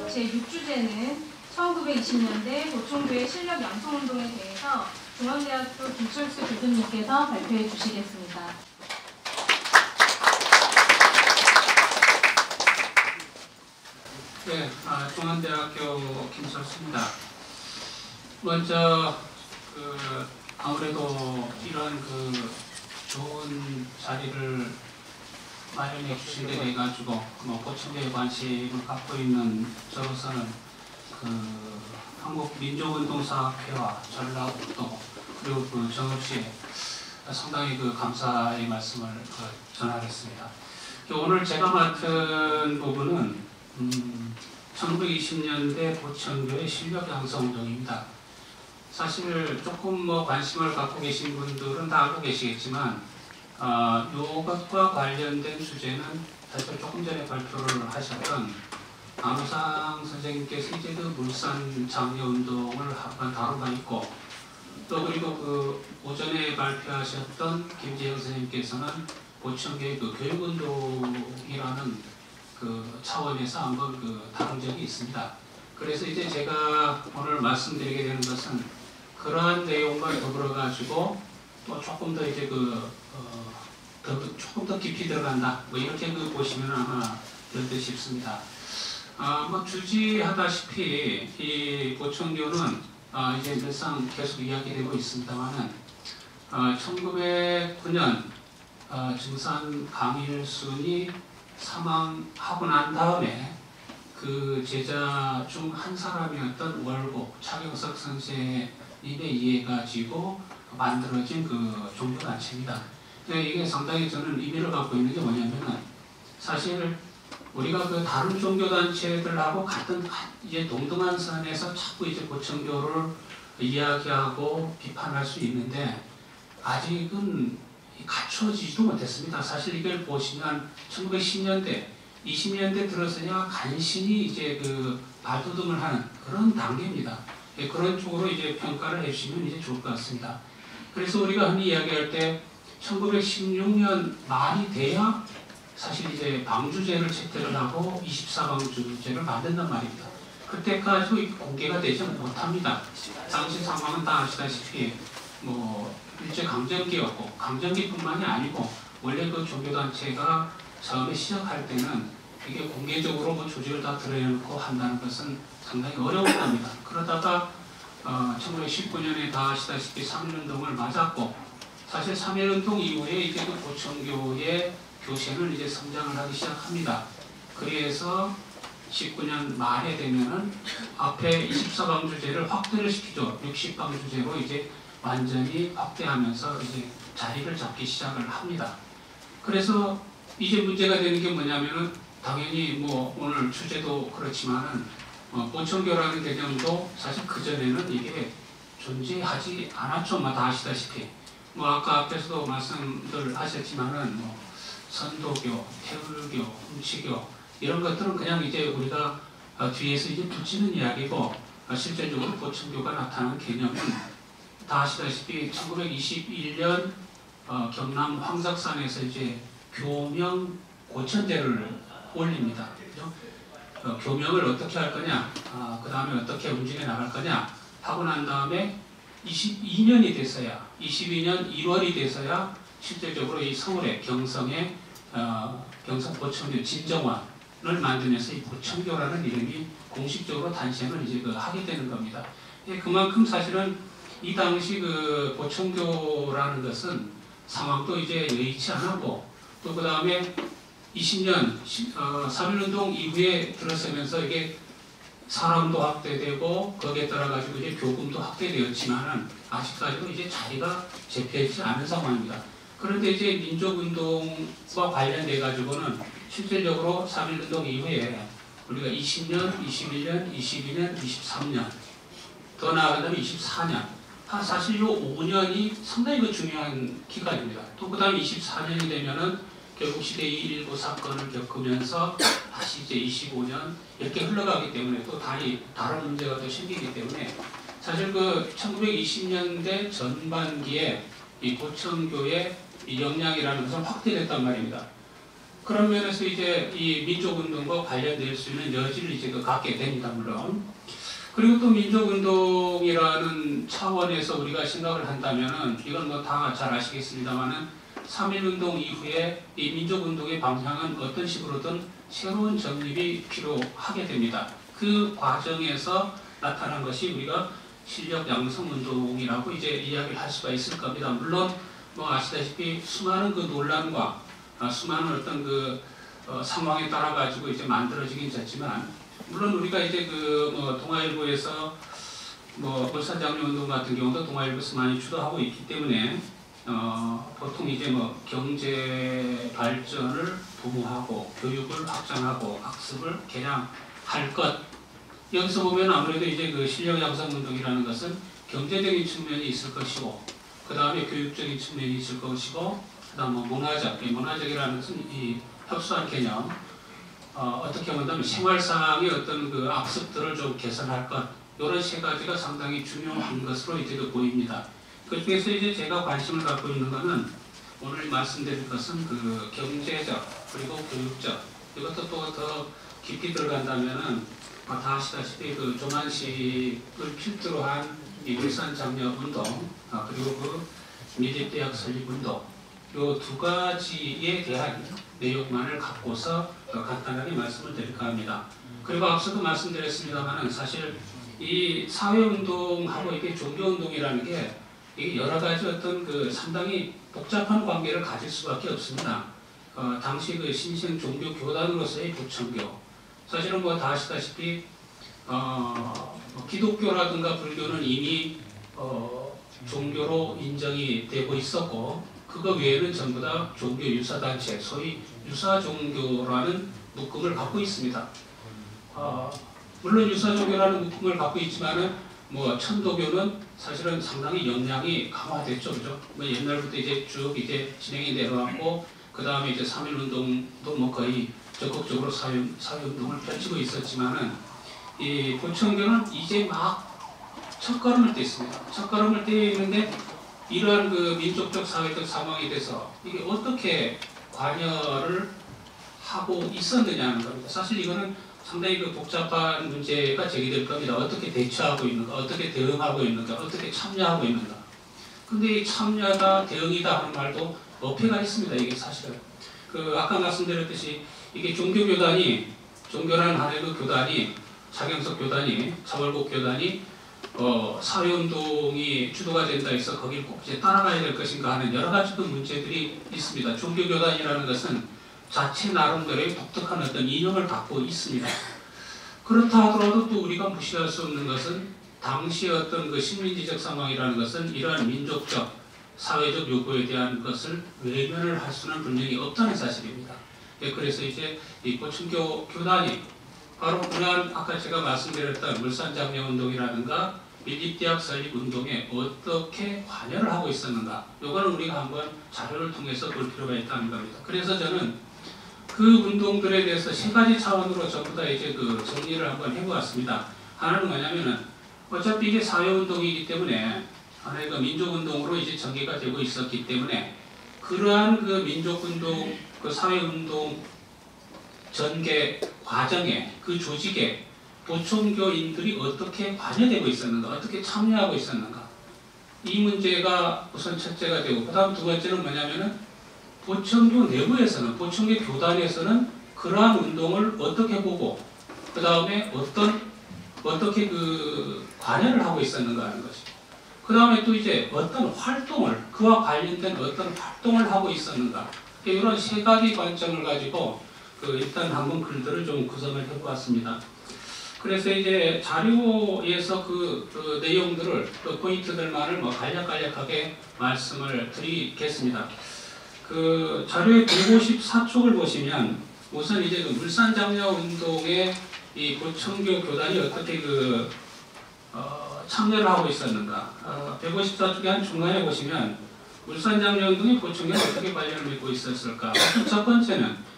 제6주제는 1920년대 보충교회 실력 양성운동에 대해서 중앙대학교 김철수 교수님께서 발표해 주시겠습니다. 네, 중앙대학교 김철수입니다. 먼저 아무래도 이런 좋은 자리를 마련해 주신 데 대해 가지고 보충교회에 관심을 갖고 있는 저로서는 한국민족운동사학회와 전라북도 그리고 정읍시에 상당히 감사의 말씀을 전하겠습니다. 오늘 제가 맡은 부분은 1920년대 보충교회 실력 양성 운동입니다. 사실 조금 관심을 갖고 계신 분들은 다 알고 계시겠지만 이것과 관련된 주제는 사실 조금 전에 발표를 하셨던 안우상 선생님께서 이제 물산 장려 운동을 한번 다룬 바 있고, 또 그리고 오전에 발표하셨던 김재영 선생님께서는 보충교회 교육운동이라는 차원에서 한번 다룬 적이 있습니다. 그래서 이제 제가 오늘 말씀드리게 되는 것은 그러한 내용과 더불어 가지고 또 조금 더 이제 조금 더 깊이 들어간다. 이렇게 보시면 아마 될 듯 싶습니다. 주지하다시피 이 보충교는 이제 늘상 계속 이야기되고 있습니다만은 1909년 증산 강일순이 사망하고 난 다음에 그 제자 중 한 사람이었던 월곡 차경석 선생님에 의해 가지고 만들어진 종교단체입니다. 이게 상당히 저는 의미를 갖고 있는 게 뭐냐면은 사실 우리가 다른 종교단체들하고 같은 이제 동등한 선에서 자꾸 이제 보충교를 이야기하고 비판할 수 있는데 아직은 갖춰지지도 못했습니다. 사실 이걸 보시면 1910년대, 20년대 들어서야 간신히 이제 발돋움을 하는 그런 단계입니다. 그런 쪽으로 이제 평가를 해주시면 이제 좋을 것 같습니다. 그래서 우리가 흔히 이야기할 때 1916년 말이 돼야 사실 이제 방주제를 채택을 하고 24방주제를 만든단 말입니다. 그때까지도 공개가 되지 못합니다. 당시 상황은 다 아시다시피 일제강점기였고, 강점기뿐만이 아니고 원래 종교단체가 처음에 시작할 때는 이게 공개적으로 조직을 다 드러내놓고 한다는 것은 상당히 어려운 겁니다. 그러다가 1919년에 다 아시다시피 3.1운동을 맞았고, 사실 3.1운동 이후에 이제 보충교의 교세는 이제 성장을 하기 시작합니다. 그래서 19년 말에 되면은 앞에 24방주제를 확대를 시키죠. 60방주제로 이제 완전히 확대하면서 이제 자리를 잡기 시작을 합니다. 그래서 이제 문제가 되는 게 뭐냐면은 당연히 오늘 주제도 그렇지만은 보충교라는 개념도 사실 그전에는 이게 존재하지 않았죠. 다 아시다시피. 아까 앞에서도 말씀들 하셨지만은 선도교, 태울교, 훔치교 이런 것들은 그냥 이제 우리가 뒤에서 이제 붙이는 이야기고, 실질적으로 보충교가 나타나는 개념은 다 아시다시피 1921년 경남 황석산에서 이제 교명 고천제를 올립니다. 그죠? 교명을 어떻게 할 거냐, 그 다음에 어떻게 움직여 나갈 거냐 하고 난 다음에 22년이 됐어야, 22년 1월이 돼서야 실질적으로 이 서울의 경성의 경성 보충교 진정원을 만들면서 이 보충교라는 이름이 공식적으로 단시행을 이제 하게 되는 겁니다. 그만큼 사실은 이 당시 보충교라는 것은 상황도 이제 여의치 않았고, 또 그 다음에 20년 3.1운동 이후에 들어서면서 이게 사람도 확대되고 거기에 따라 가지고 이제 교금도 확대되었지만은 아직까지도 이제 자리가 잡혀있지 않은 상황입니다. 그런데 이제 민족운동과 관련돼 가지고는 실질적으로 3.1운동 이후에 우리가 20년, 21년, 22년, 23년 더 나아가면 24년 사실 이 5년이 상당히 중요한 기간입니다. 또 그 다음에 24년이 되면은 결국 시대의 1.19 사건을 겪으면서 다시 이제 25년 이렇게 흘러가기 때문에 또 다른 문제가 또 생기기 때문에 사실 1920년대 전반기에 이 보충교의 이 역량이라는 것은 확대됐단 말입니다. 그런 면에서 이제 이 민족운동과 관련될 수 있는 여지를 이제 갖게 됩니다, 물론. 그리고 또 민족운동이라는 차원에서 우리가 생각을 한다면은, 이건 뭐 다 잘 아시겠습니다만은, 3.1운동 이후에 이 민족운동의 방향은 어떤 식으로든 새로운 정립이 필요하게 됩니다. 그 과정에서 나타난 것이 우리가 실력 양성운동이라고 이제 이야기를 할 수가 있을 겁니다. 물론 뭐 아시다시피 수많은 그 논란과 수많은 어떤 그 상황에 따라 가지고 이제 만들어지긴 했지만, 물론 우리가 이제 그 뭐 동아일보에서 뭐 울산장려운동 같은 경우도 동아일보에서 많이 주도하고 있기 때문에 보통 이제 뭐 경제 발전을 도모하고 교육을 확장하고 학습을 개량할 것, 여기서 보면 아무래도 이제 그 실력 양성 운동이라는 것은 경제적인 측면이 있을 것이고, 그 다음에 교육적인 측면이 있을 것이고, 그 다음 뭐 문화적이라는 것은 이 협소한 개념, 어떻게 본다면 생활상의 어떤 그 악습들을 좀 개선할 것, 이런 세 가지가 상당히 중요한 것으로 이제 보입니다. 그 중에서 이제 제가 관심을 갖고 있는 것은 오늘 말씀드린 것은 그 경제적 그리고 교육적, 이것도 또 더 깊이 들어간다면은 다 아시다시피 그 조만식을 필두로 한 이 울산장려운동, 그리고 그 미래대학 설립운동, 이 두 가지에 대한 내용만을 갖고서 간단하게 말씀을 드릴까 합니다. 그리고 앞서도 말씀드렸습니다만은 사실 이 사회운동하고 이게 종교운동이라는 게 이게 여러 가지 어떤 그 상당히 복잡한 관계를 가질 수밖에 없습니다. 당시 그 신생 종교 교단으로서의 부천교, 사실은 뭐 다 아시다시피 기독교라든가 불교는 이미 종교로 인정이 되고 있었고, 그거 외에는 전부 다 종교 유사단체, 소위 유사종교라는 묶음을 갖고 있습니다. 물론 유사종교라는 묶음을 갖고 있지만은 뭐 천도교는 사실은 상당히 역량이 강화됐죠, 그죠? 뭐 옛날부터 이제 쭉 이제 진행이 내려왔고, 그 다음에 이제 3.1운동도 뭐 거의 적극적으로 사회운동을 펼치고 있었지만은, 이 보천교는 이제 막 첫걸음을 뗐습니다. 첫걸음을 떼는데 이러한 그 민족적 사회적 상황에 대해서 이게 어떻게 관여를 하고 있었느냐는 겁니다. 사실 이거는 상당히 그 복잡한 문제가 제기될 겁니다. 어떻게 대처하고 있는가, 어떻게 대응하고 있는가, 어떻게 참여하고 있는가. 근데 이 참여다, 대응이다 하는 말도 어폐가 있습니다. 이게 사실은. 그 아까 말씀드렸듯이 이게 종교라는 하나의 그 교단이, 차경석 교단이, 차월국 교단이 사회운동이 주도가 된다 해서 거기를 꼭 이제 따라가야 될 것인가 하는 여러 가지 그 문제들이 있습니다. 종교교단이라는 것은 자체 나름대로의 독특한 어떤 이념을 갖고 있습니다. 그렇다 하더라도 또 우리가 무시할 수 없는 것은 당시 어떤 그 식민지적 상황이라는 것은 이러한 민족적, 사회적 요구에 대한 것을 외면을 할 수는 분명히 없다는 사실입니다. 그래서 이제 이 보천교 교단이 바로 그러한 아까 제가 말씀드렸던 울산장려운동이라든가 밀립대학 설립운동에 어떻게 관여를 하고 있었는가, 이거는 우리가 한번 자료를 통해서 볼 필요가 있다는 겁니다. 그래서 저는 그 운동들에 대해서 세 가지 차원으로 전부 다 이제 그 정리를 한번 해보았습니다. 하나는 뭐냐면은 어차피 이게 사회운동이기 때문에 하나의 그 민족운동으로 이제 전개가 되고 있었기 때문에 그러한 그 민족운동, 그 사회운동 전개 과정에, 그 조직에 보천교인들이 어떻게 관여되고 있었는가, 어떻게 참여하고 있었는가, 이 문제가 우선 첫째가 되고, 그 다음 두 번째는 뭐냐면은 보천교 내부에서는, 보천교 교단에서는 그러한 운동을 어떻게 보고, 그 다음에 어떻게 그 관여를 하고 있었는가 하는 것이고, 그 다음에 또 이제 어떤 활동을, 그와 관련된 어떤 활동을 하고 있었는가, 이런 세 가지 관점을 가지고 일단 한번 글들을 좀 구성을 해보았습니다. 그래서 이제 자료에서 그 내용들을, 그 포인트들만을 뭐 간략간략하게 말씀을 드리겠습니다. 그 자료의 154쪽을 보시면 우선 이제 그 울산장려운동의 이 보천교 교단이 어떻게 참여를 하고 있었는가. 154쪽의 한 중간에 보시면 울산장려운동이 보천교에 어떻게 관련을 맺고 있었을까. 첫 번째는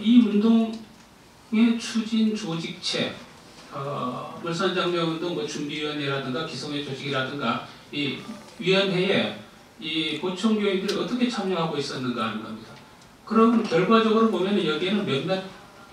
이 운동의 추진 조직체, 울산장려운동 뭐 준비위원회라든가 기성회 조직이라든가 이 위원회에 이 보천교인들이 어떻게 참여하고 있었는가 하는 겁니다. 그럼 결과적으로 보면 여기에는 몇몇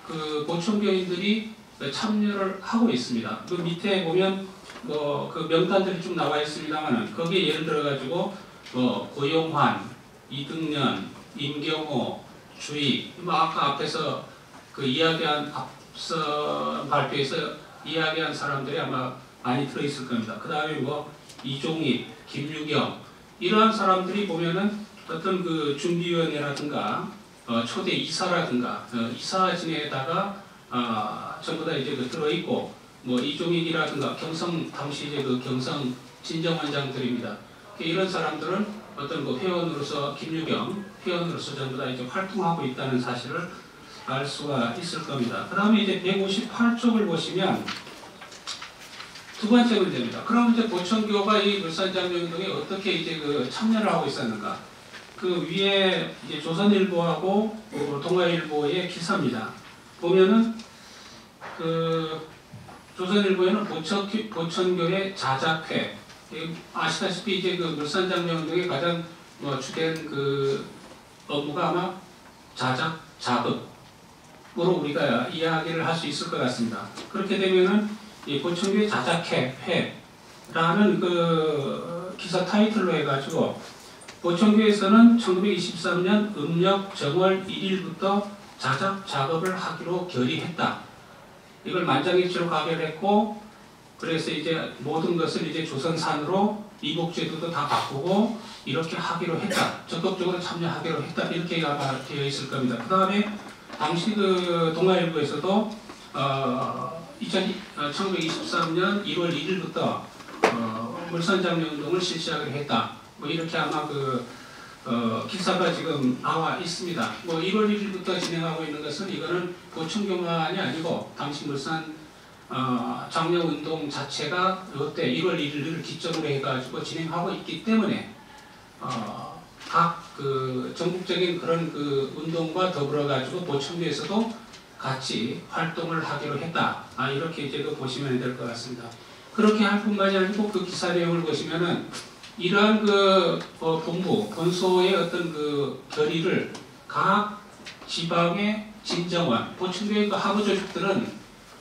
그 보청교인들이 참여를 하고 있습니다. 그 밑에 보면 뭐 그 명단들이 좀 나와 있습니다만은 거기에 예를 들어 가지고 뭐 고용환, 이등년, 임경호, 주익, 뭐 아까 앞에서 그 이야기한 앞서 발표에서 이야기한 사람들이 아마 많이 들어 있을 겁니다. 그 다음에 뭐 이종익, 김유경 이러한 사람들이 보면은 어떤 그 준비위원회라든가 초대 이사라든가 이사진에다가 전부 다 이제 그 들어 있고 뭐 이종익이라든가 경성 당시 이제 그 경성 진정원장들입니다. 이런 사람들은 어떤 그 회원으로서 김유경 회원으로서 전부 다 이제 활동하고 있다는 사실을 알 수가 있을 겁니다. 그 다음에 이제 158쪽을 보시면 두 번째 문제입니다. 그럼 이제 보청교가 이 물산장려운동에 어떻게 이제 그 참여를 하고 있었는가? 그 위에 이제 조선일보하고 동아일보의 기사입니다. 보면은 그 조선일보에는 보청교의 자작회 아시다시피 이제 그 물산장려운동의 가장 주된 그 업무가 아마 자작 작업으로 우리가 이야기를 할 수 있을 것 같습니다. 그렇게 되면은 이 보청교의 자작회라는 그 기사 타이틀로 해가지고 보청교에서는 1923년 음력 정월 1일부터 자작 작업을 하기로 결의했다. 이걸 만장일치로 가결했고 그래서 이제 모든 것을 이제 조선산으로 이복제도도 다 바꾸고 이렇게 하기로 했다. 적극적으로 참여하기로 했다. 이렇게 아마 되어 있을 겁니다. 그 다음에 당시 그 동아일보에서도 1923년 1월 1일부터 물산장려운동을 실시하기로 했다. 뭐 이렇게 아마 그 기사가 지금 나와 있습니다. 뭐 1월 1일부터 진행하고 있는 것은 이거는 보청교만이 아니고 당시 물산 장려운동 자체가 이때 1월 1일을 기점으로 해가지고 진행하고 있기 때문에 각 그 전국적인 그런 그 운동과 더불어 가지고 보청교에서도 같이 활동을 하기로 했다. 이렇게 이제 그 보시면 될 것 같습니다. 그렇게 할 뿐만이 아니고 그 기사 내용을 보시면은 이러한 그 본소의 어떤 그 결의를 각 지방의 진정원, 보청교의 그 하부 조직들은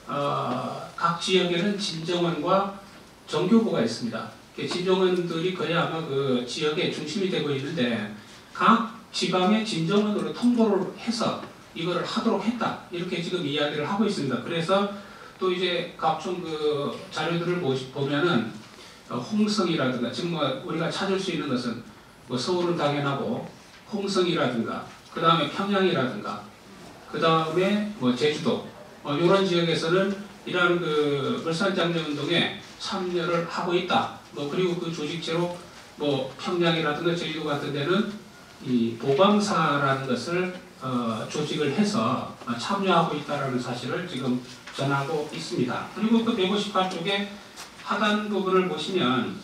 각 지역에는 진정원과 정교부가 있습니다. 진정원들이 거의 아마 그 지역의 중심이 되고 있는데 각 지방의 진정원으로 통보를 해서 이거를 하도록 했다. 이렇게 지금 이야기를 하고 있습니다. 그래서 또 이제 각종 그 자료들을 보면은 홍성이라든가 지금 뭐 우리가 찾을 수 있는 것은 뭐 서울은 당연하고 홍성이라든가 그 다음에 평양이라든가 그 다음에 뭐 제주도 이런 지역에서는 이러한 그 물산장려운동에 참여를 하고 있다. 뭐 그리고 그 조직체로 뭐 평양이라든가 제주도 같은 데는 이 보광사라는 것을 조직을 해서 참여하고 있다는 사실을 지금 전하고 있습니다. 그리고 그 158쪽에 하단 부분을 보시면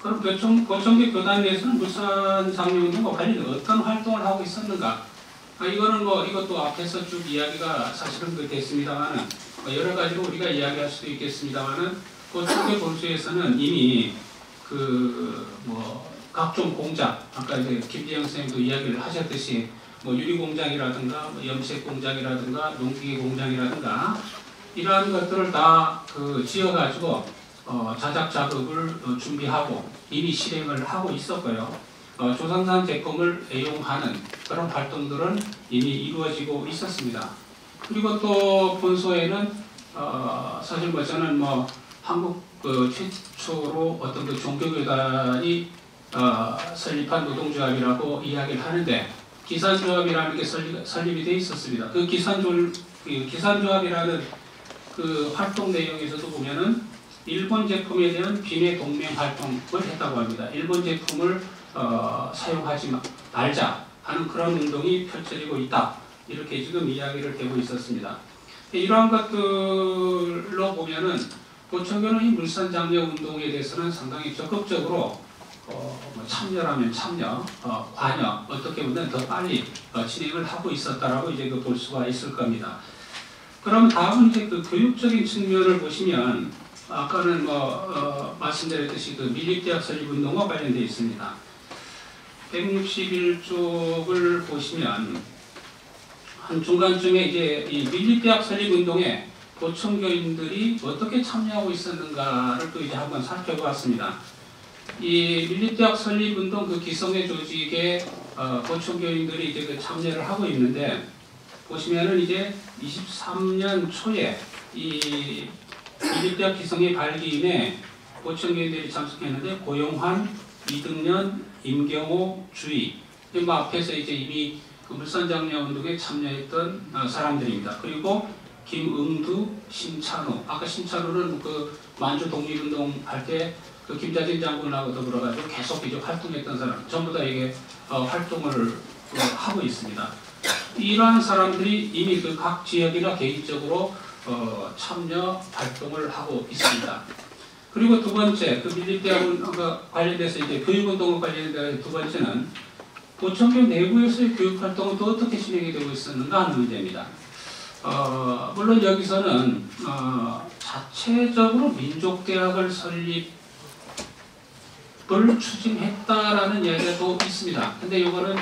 그럼 보청교 교단 내에서는 물산장려운동과 관련된 어떤 활동을 하고 있었는가? 이거는 뭐 이것도 앞에서 쭉 이야기가 사실은 됐습니다만은 여러 가지로 우리가 이야기할 수도 있겠습니다만은 보청교 본소에서는 이미 그 뭐 각종 공장 아까 이제 김재영 선생님도 이야기를 하셨듯이 뭐 유리 공장이라든가 뭐 염색 공장이라든가 농기계 공장이라든가 이러한 것들을 다 그 지어가지고 자작 작업을 준비하고 이미 실행을 하고 있었고요. 조선산 제품을 애용하는 그런 활동들은 이미 이루어지고 있었습니다. 그리고 또 본소에는 사실 뭐 저는 뭐 한국 그 최초로 어떤 그 종교교단이 설립한 노동조합이라고 이야기를 하는데 기산조합이라는 게 설립이 되어 있었습니다. 그 기산조합이라는 그 활동 내용에서도 보면은 일본 제품에 대한 비매 동맹 활동을 했다고 합니다. 일본 제품을 사용하지 말자 하는 그런 운동이 펼쳐지고 있다. 이렇게 지금 이야기를 되고 있었습니다. 이러한 것들로 보면은 보청교는 이 물산장려운동에 대해서는 상당히 적극적으로 참여라면 참여, 관여 어떻게 보면 더 빨리 진행을 하고 있었다라고 이제 그 볼 수가 있을 겁니다. 그럼 다음은 이제 그 교육적인 측면을 보시면 아까는 말씀드렸듯이 그 밀립대학 설립운동과 관련되어 있습니다. 161쪽을 보시면 한 중간쯤에 이제 이 밀립대학 설립운동에 보청교인들이 어떻게 참여하고 있었는가를 또 이제 한번 살펴보았습니다. 이 밀립대학 설립운동 그 기성의 조직에 보청교인들이 이제 그 참여를 하고 있는데, 보시면은 이제 23년 초에 이 밀립대학 기성의 발기인에 보청교인들이 참석했는데, 고용환, 이등년, 임경호, 주의, 뭐 앞에서 이제 이미 그 물산장려 운동에 참여했던 사람들입니다. 그리고 김응두, 신찬우, 아까 신찬우는 그 만주 독립운동 할 때 그 김자진 장군하고 더불어가지고 계속 이제 활동했던 사람, 전부 다 이게 활동을 하고 있습니다. 이러한 사람들이 이미 그 각 지역이나 개인적으로 참여 활동을 하고 있습니다. 그리고 두 번째, 그 밀립대학과 관련돼서 이제 교육운동과 관련돼서 두 번째는 보청교 내부에서의 교육활동은 또 어떻게 진행이 되고 있었는가 하는 문제입니다. 물론 여기서는 자체적으로 민족대학을 설립을 추진했다라는 이야기도 있습니다. 근데 이거는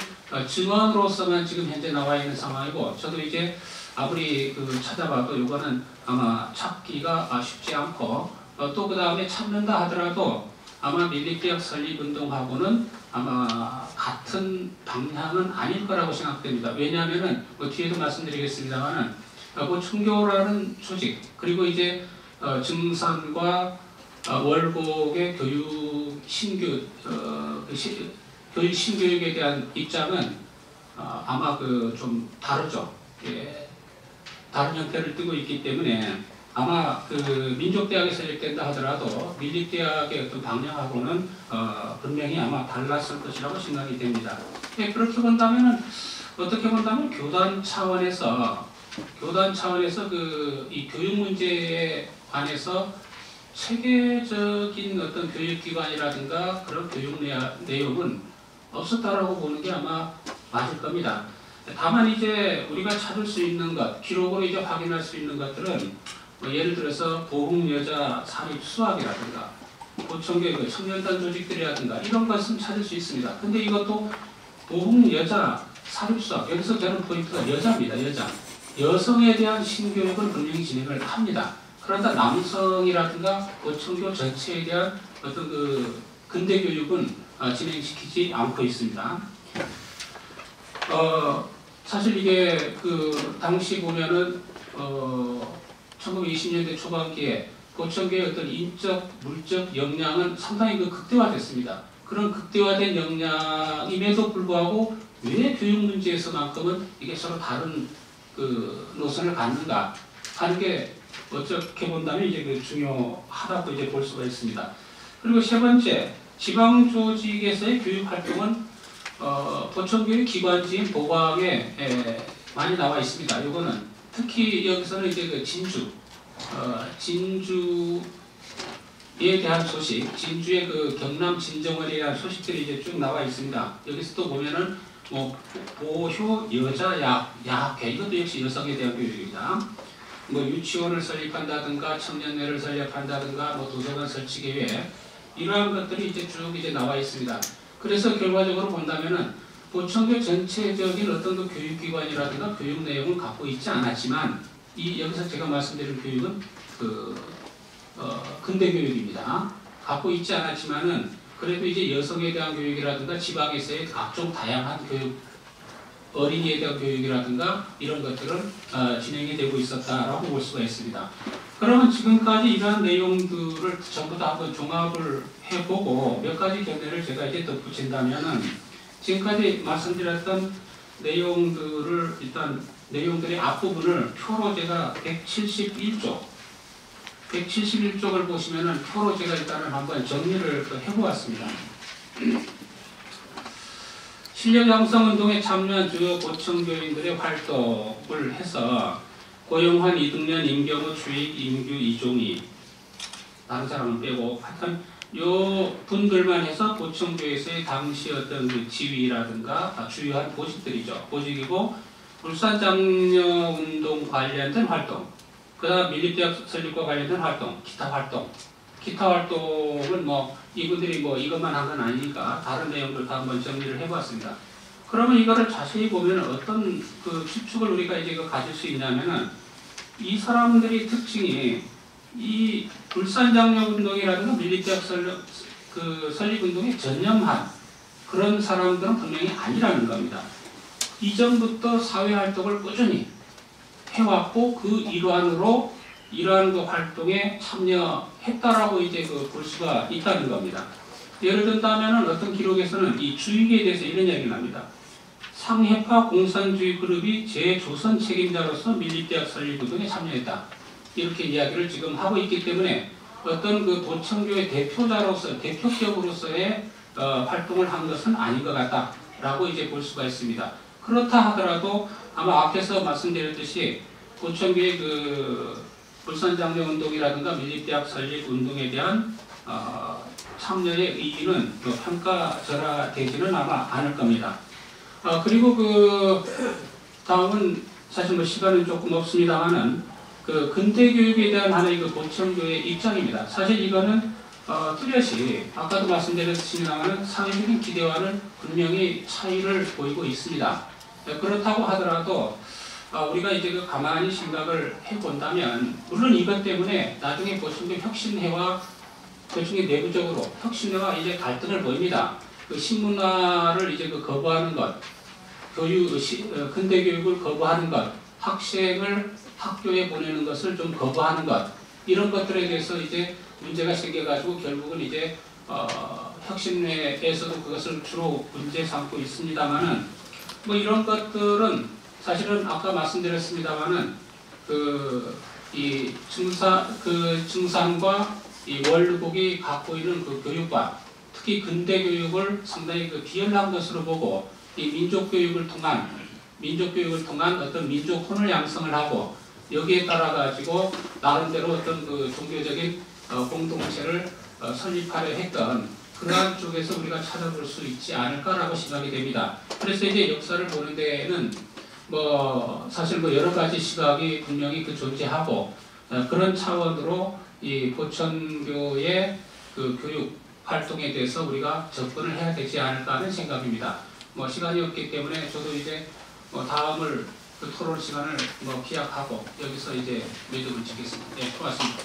증언으로서만 지금 현재 나와 있는 상황이고, 저도 이제 아무리 그 찾아봐도 이거는 아마 찾기가 쉽지 않고, 또 그 다음에 찾는다 하더라도 아마 밀립대학 설립운동하고는 아마 같은 방향은 아닐 거라고 생각됩니다. 왜냐하면은 뒤에도 말씀드리겠습니다만은 보청교라는 조직, 그리고 이제 증산과 월곡의 교육 신교육에 대한 입장은 아마 그 좀 다르죠. 예, 다른 형태를 띠고 있기 때문에 아마 그 민족대학이 설립된다 하더라도 밀립대학의 어떤 방향하고는 분명히 아마 달랐을 것이라고 생각이 됩니다. 예, 그렇게 본다면은, 어떻게 본다면 교단 차원에서 그 이 교육 문제에 관해서 체계적인 어떤 교육기관이라든가 그런 교육 내용은 없었다라고 보는 게 아마 맞을 겁니다. 다만 이제 우리가 찾을 수 있는 것, 기록으로 이제 확인할 수 있는 것들은 예를 들어서 보흥여자 사립 수학이라든가 보청교의 그 청년단 조직들이라든가 이런 것은 찾을 수 있습니다. 근데 이것도 보흥여자 사립 수학, 여기서 저는 포인트가 여자입니다. 여자. 여성에 대한 신교육은 분명히 진행을 합니다. 그러나 남성이라든가 보청교 전체에 대한 어떤 그 근대 교육은 진행시키지 않고 있습니다. 사실 이게 그 당시 보면은 1920년대 초반기에 보청교의 어떤 인적, 물적 역량은 상당히 그 극대화됐습니다. 그런 극대화된 역량임에도 불구하고 왜 교육 문제에서만큼은 이게 서로 다른 그 노선을 갖는가 하는 게 어떻게 본다면 이제 그 중요하다고 이제 볼 수가 있습니다. 그리고 세 번째, 지방 조직에서의 교육 활동은 보청교육 기관지인 보광에 많이 나와 있습니다. 이거는 특히 여기서는 이제 그 진주에 대한 소식, 진주의 그 경남 진정원에 대한 소식들이 이제 쭉 나와 있습니다. 여기서 또 보면은 뭐 보효 여자 야학회, 이것도 역시 여성에 대한 교육입니다. 뭐 유치원을 설립한다든가 청년회를 설립한다든가 뭐 도서관 설치 계획, 이러한 것들이 이제 쭉 이제 나와 있습니다. 그래서 결과적으로 본다면은 보청교 전체적인 어떤 그 교육기관이라든가 교육 내용을 갖고 있지 않았지만, 여기서 제가 말씀드린 교육은 근대 교육입니다. 갖고 있지 않았지만은 그래도 이제 여성에 대한 교육이라든가 지방에서의 각종 다양한 교육, 어린이에 대한 교육이라든가 이런 것들은 진행이 되고 있었다라고 볼 수가 있습니다. 그러면 지금까지 이러한 내용들을 전부 다 한번 종합을 해보고 몇 가지 견해를 제가 이제 덧붙인다면은, 지금까지 말씀드렸던 내용들을 일단 내용들의 앞부분을 표로 제가 171쪽을 보시면은 표로 제가 일단은 한번 정리를 해보았습니다. 실력 양성 운동에 참여한 주요 보청교인들의 활동을 해서 고용환, 이등년, 임경호, 주익, 임규, 이종희, 다른 사람은 빼고 하여튼 요 분들만 해서 보청교에서의 당시 어떤 그 지위라든가 주요한 보직들이죠. 보직이고, 울산장려 운동 관련된 활동, 그 다음 밀립대학 설립과 관련된 활동, 기타 활동은 뭐 이분들이 뭐 이것만 한 건 아니니까 다른 내용들 다 한번 정리를 해봤습니다. 그러면 이거를 자세히 보면 어떤 그 추측을 우리가 이제 가질 수 있냐면은 이 사람들이 특징이 이 울산장려운동이라든가 밀리대학 설립운동에 전념한 그런 사람들은 분명히 아니라는 겁니다. 이전부터 사회활동을 꾸준히 해왔고 그 일환으로 이러한 그 활동에 참여했다라고 이제 볼 수가 있다는 겁니다. 예를 든다면은 어떤 기록에서는 이 주익에 대해서 이런 이야기가 납니다. 상해파 공산주의 그룹이 재조선 책임자로서 밀립대학 설립운동에 참여했다. 이렇게 이야기를 지금 하고 있기 때문에 어떤 그 도청교의 대표격으로서의 활동을 한 것은 아닌 것 같다라고 이제 볼 수가 있습니다. 그렇다 하더라도 아마 앞에서 말씀드렸듯이 도청교의 그 울산장려운동이라든가 밀립대학 설립운동에 대한 참여의 의의는 평가절하되지는 아마 않을 겁니다. 그리고 그 다음은 사실 뭐 시간은 조금 없습니다만은 그 근대교육에 대한 하나의 그 도청교의 입장입니다. 사실 이거는 뚜렷이 아까도 말씀드렸습니다만은 사회적인 기대와는 분명히 차이를 보이고 있습니다. 그렇다고 하더라도 우리가 이제 그 가만히 생각을 해본다면 물론 이것 때문에 나중에 보시면 혁신회와 도청의 내부적으로 혁신회와 이제 갈등을 보입니다. 그 신문화를 이제 그 거부하는 것, 근대 교육을 거부하는 것, 학생을 학교에 보내는 것을 좀 거부하는 것, 이런 것들에 대해서 이제 문제가 생겨가지고 결국은 이제 혁신회에서도 그것을 주로 문제 삼고 있습니다만은 뭐 이런 것들은 사실은 아까 말씀드렸습니다만은 이 증산과 이 원류국이 갖고 있는 그 교육과 특히 근대 교육을 상당히 그 비열한 것으로 보고 이 민족 교육을 통한 어떤 민족혼을 양성을 하고 여기에 따라 가지고 나름대로 어떤 그 종교적인 공동체를 설립하려 했던 그러한 쪽에서 우리가 찾아볼 수 있지 않을까라고 생각이 됩니다. 그래서 이제 역사를 보는 데에는 뭐 사실 뭐 여러 가지 시각이 분명히 그 존재하고 그런 차원으로 이 보천교의 그 교육 활동에 대해서 우리가 접근을 해야 되지 않을까 하는 생각입니다. 뭐 시간이 없기 때문에 저도 이제 뭐 다음을 그 토론 시간을 뭐 기약하고 여기서 이제 매듭을 짓겠습니다. 네, 고맙습니다.